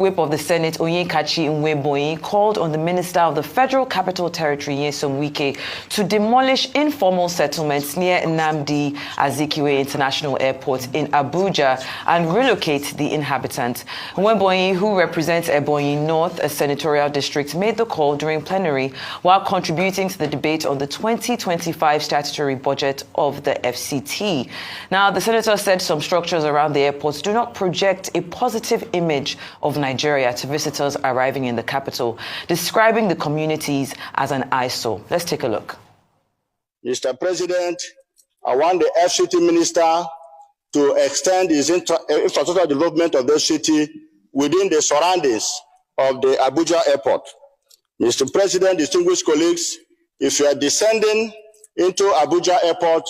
Whip of the Senate, Sen Nwaaebonyi, called on the Minister of the Federal Capital Territory, Sen Nwaaebonyi, to demolish informal settlements near Nnamdi Azikiwe International Airport in Abuja and relocate the inhabitants. Nwaaebonyi, who represents Ebonyi North, a senatorial district, made the call during plenary while contributing to the debate on the 2025 statutory budget of the FCT. Now, the senator said some structures around the airports do not project a positive image of Nigeria to visitors arriving in the capital, describing the communities as an eyesore. Let's take a look. Mr. President, I want the FCT Minister to extend his infrastructure development of the city within the surroundings of the Abuja airport. Mr. President, distinguished colleagues, if you are descending into Abuja airport,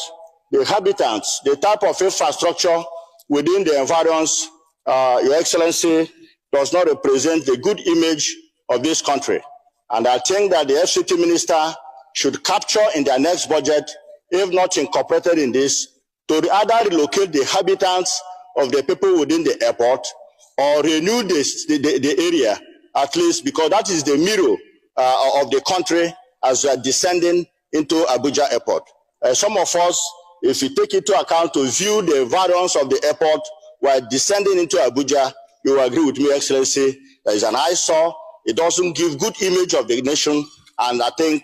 the inhabitants, the type of infrastructure within the environs, Your Excellency, does not represent the good image of this country. And I think that the FCT Minister should capture in their next budget, if not incorporated in this, to either relocate the inhabitants of the people within the airport or renew the area, at least, because that is the mirror of the country as we are descending into Abuja airport. Some of us, if you take into account to view the environs of the airport while descending into Abuja, you will agree with me, Excellency, there is an eyesore. It doesn't give good image of the nation, and I think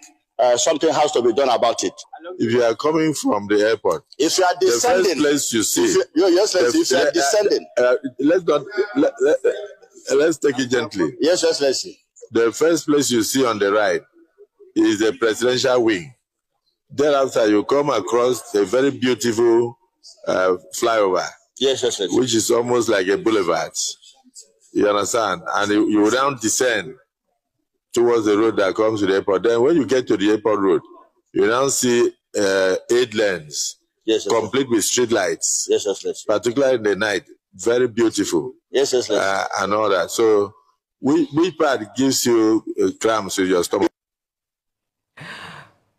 something has to be done about it. If you are coming from the airport, if you are descending, the first place you see, if you are descending, let's take it gently. Yes, Excellency. The first place you see on the right is the presidential wing. Thereafter, you come across a very beautiful flyover. Yes, Excellency. Which is almost like a boulevard. You understand? And you will now descend towards the road that comes to the airport. Then when you get to the airport road, you now see 8 lanes, yes, complete with street lights. Yes, Excellency. Particularly in the night. Very beautiful. Yes, Excellency. And all that. So, which part gives you cramps with your stomach?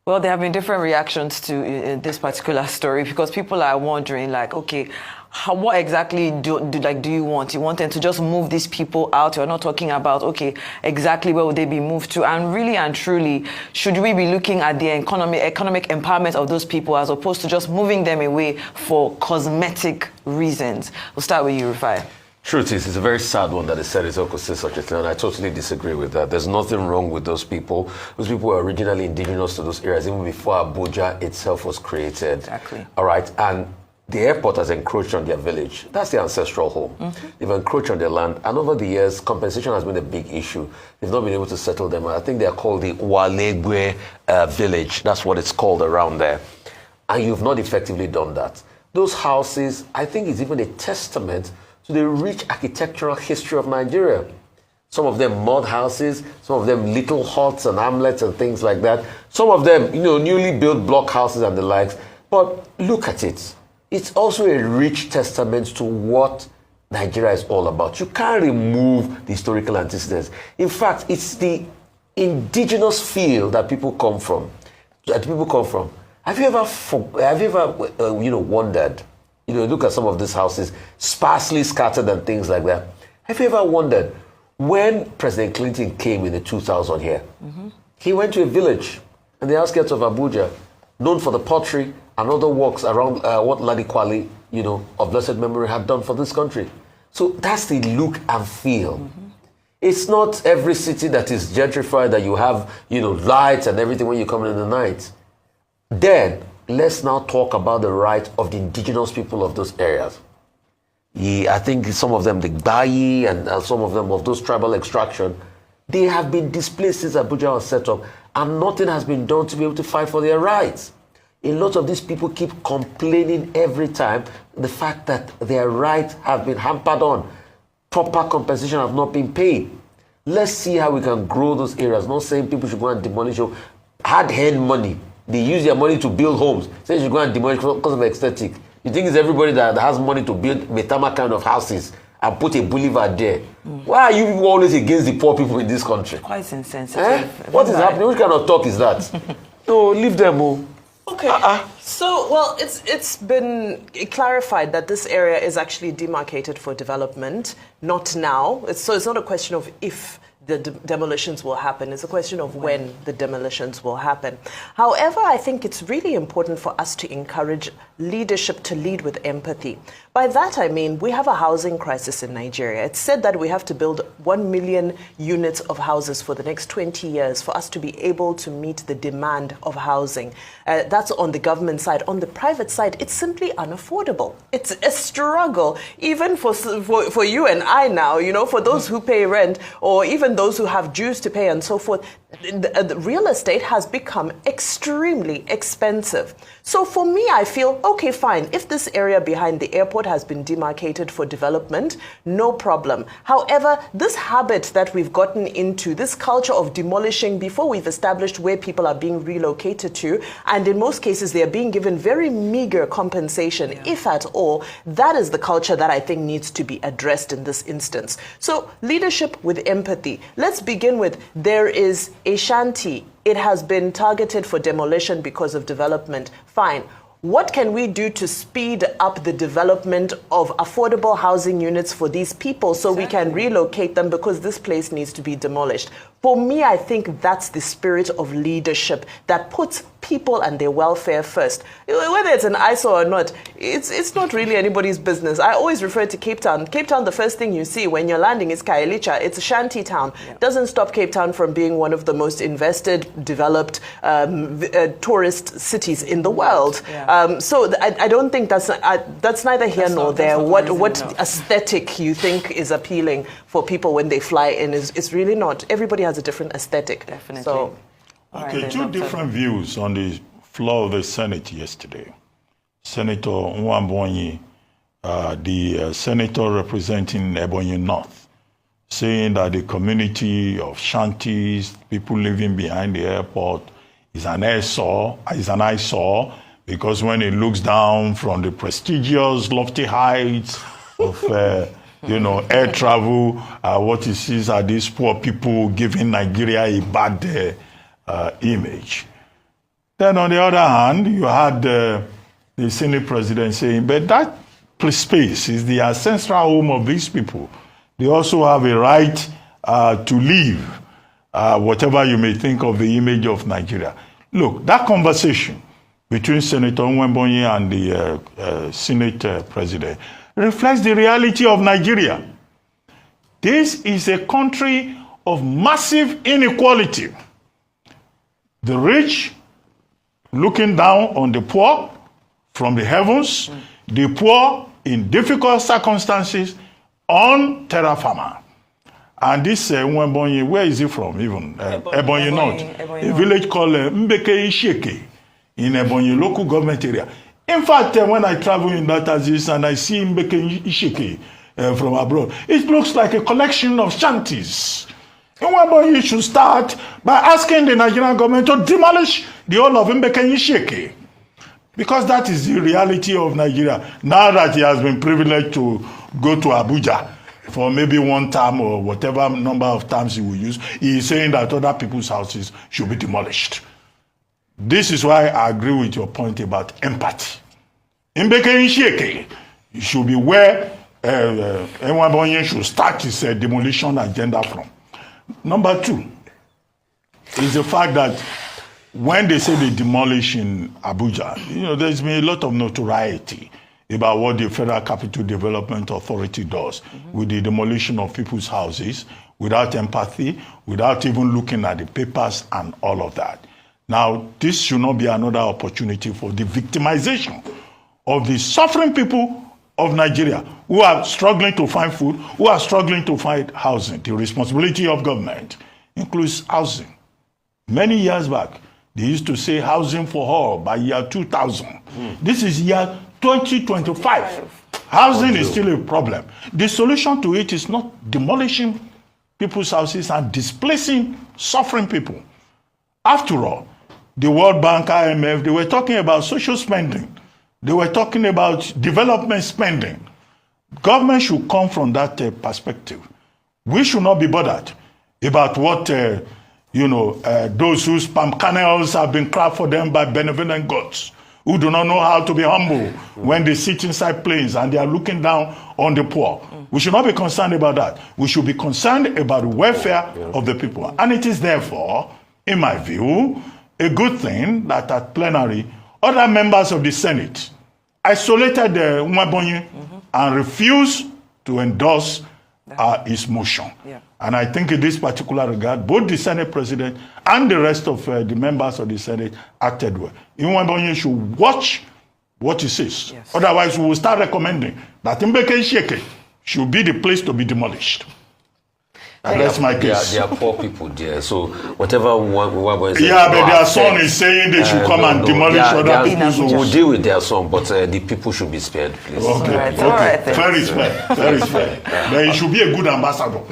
Well, there have been different reactions to this particular story because people are wondering, like, okay, what exactly do you want? You want them to just move these people out? You're not talking about, okay, exactly where would they be moved to? And really and truly, should we be looking at the economic empowerment of those people as opposed to just moving them away for cosmetic reasons? We'll start with you, Rufai. Truth is, it's a very sad one that the senator could say such a thing, and I totally disagree with that. There's nothing wrong with those people. Those people were originally indigenous to those areas, even before Abuja itself was created. Exactly. All right, and the airport has encroached on their village. That's their ancestral home. Mm-hmm. They've encroached on their land, and over the years, compensation has been a big issue. They've not been able to settle them. I think they're called the Wahala village. That's what it's called around there. And you've not effectively done that. Those houses, I think it's even a testament to the rich architectural history of Nigeria. Some of them mud houses, some of them little huts and hamlets and things like that. Some of them, newly built block houses and the likes. But look at it. It's also a rich testament to what Nigeria is all about. You can't remove the historical antecedents. In fact, it's the indigenous feel that people come from. Have you ever wondered? Look at some of these houses, sparsely scattered and things like that. Have you ever wondered, when President Clinton came in the 2000 here, he went to a village in the outskirts of Abuja, known for the pottery and other works around what Ladi Kwali, of blessed memory, had done for this country. So that's the look and feel. It's not every city that is gentrified that you have, lights and everything when you come in the night. Then, let's now talk about the right of the indigenous people of those areas. I think some of them, the Bayi and some of them of those tribal extraction, they have been displaced since Abuja was set up, and nothing has been done to be able to fight for their rights. A lot of these people keep complaining every time the fact that their rights have been hampered on. Proper compensation have not been paid. Let's see how we can grow those areas. Not saying people should go and demolish hard-earned money. They use their money to build homes. Say you should go and demolish because of aesthetic. You think it's everybody that has money to build Metama kind of houses and put a boulevard there? Why are you always against the poor people in this country? Quite insensitive. What is happening? Which kind of talk is that? No, leave them. Okay. So, well, it's been clarified that this area is actually demarcated for development, not now. So it's not a question of if the demolitions will happen. It's a question of when the demolitions will happen. However, I think it's really important for us to encourage leadership to lead with empathy. By that, I mean, we have a housing crisis in Nigeria. It's said that we have to build 1 million units of houses for the next 20 years for us to be able to meet the demand of housing. That's on the government side. On the private side, it's simply unaffordable. It's a struggle, even for you and I now, you know, for those who pay rent or even those who have dues to pay and so forth. The real estate has become extremely expensive. So for me, I feel, okay, fine. If this area behind the airport has been demarcated for development, no problem. However, this habit that we've gotten into, this culture of demolishing before we've established where people are being relocated to, and in most cases, they are being given very meager compensation, if at all, that is the culture that I think needs to be addressed in this instance. So leadership with empathy. Let's begin with, there is a shanty. It has been targeted for demolition because of development. Fine. What can we do to speed up the development of affordable housing units for these people so we can relocate them, because this place needs to be demolished? For me, I think that's the spirit of leadership that puts people and their welfare first. Whether it's an eyesore or not, it's not really anybody's business. I always refer to Cape Town. Cape Town, the first thing you see when you're landing is Khayelitsha. It's a shanty town. Yeah. Doesn't stop Cape Town from being one of the most invested, developed tourist cities in the world. Yeah. So I don't think that's neither here nor there. What aesthetic you think is appealing for people when they fly in is really not. Everybody has a different aesthetic. Definitely. So, okay, two different views on the floor of the Senate yesterday. Senator Nwaaebonyi, the senator representing Ebonyi North, saying that the community of shanties, people living behind the airport, is an eyesore, because when it looks down from the prestigious, lofty heights of air travel, what he sees are these poor people giving Nigeria a bad image. Then on the other hand, you had the Senate president saying, but that space is the ancestral home of these people. They also have a right to live, whatever you may think of the image of Nigeria. Look, that conversation between Senator Nwaaebonyi and the Senate president reflects the reality of Nigeria. This is a country of massive inequality. The rich looking down on the poor from the heavens, the poor in difficult circumstances on terra firma. And this Nwaaebonyi, where is he from even? Ebonyi North. A village called Mbeke Isheke in Ebonyi local government area. In fact, when I travel in that Aziz and I see Mbeke Isheke from abroad, it looks like a collection of shanties. Nwaaebonyi should start by asking the Nigerian government to demolish the whole of Mbeke Isheke, because that is the reality of Nigeria. Now that he has been privileged to go to Abuja for maybe one term or whatever number of times he will use, he is saying that other people's houses should be demolished. This is why I agree with your point about empathy. Mbeke Isheke should be where Nwaaebonyi should start his demolition agenda from. Number two is the fact that when they say they demolish in Abuja, there's been a lot of notoriety about what the Federal Capital Development Authority does with the demolition of people's houses without empathy, without even looking at the papers and all of that. Now, this should not be another opportunity for the victimization of the suffering people of Nigeria who are struggling to find food, who are struggling to find housing. The responsibility of government includes housing. Many years back, they used to say housing for all by year 2000. This is year 2025. Housing is still a problem. The solution to it is not demolishing people's houses and displacing suffering people. After all, the World Bank, IMF, they were talking about social spending. They were talking about development spending. Government should come from that perspective. We should not be bothered about what those whose palm kernels have been cracked for them by benevolent gods, who do not know how to be humble when they sit inside planes and they are looking down on the poor. We should not be concerned about that. We should be concerned about the welfare of the people. And it is therefore, in my view, a good thing that at plenary, other members of the Senate isolated Nwaaebonyi and refused to endorse his motion. Yeah. And I think in this particular regard, both the Senate President and the rest of the members of the Senate acted well. Nwaaebonyi should watch what he says. Yes. Otherwise, we will start recommending that Mbeke Nsheke should be the place to be demolished. And that's my case. There are poor people there, so whatever Nwaaebonyi says. Yeah, but their son is saying they should come and demolish other people. We'll deal with their son, but the people should be spared, please. Okay, all right. Very fair. Very fair. But he should be a good ambassador.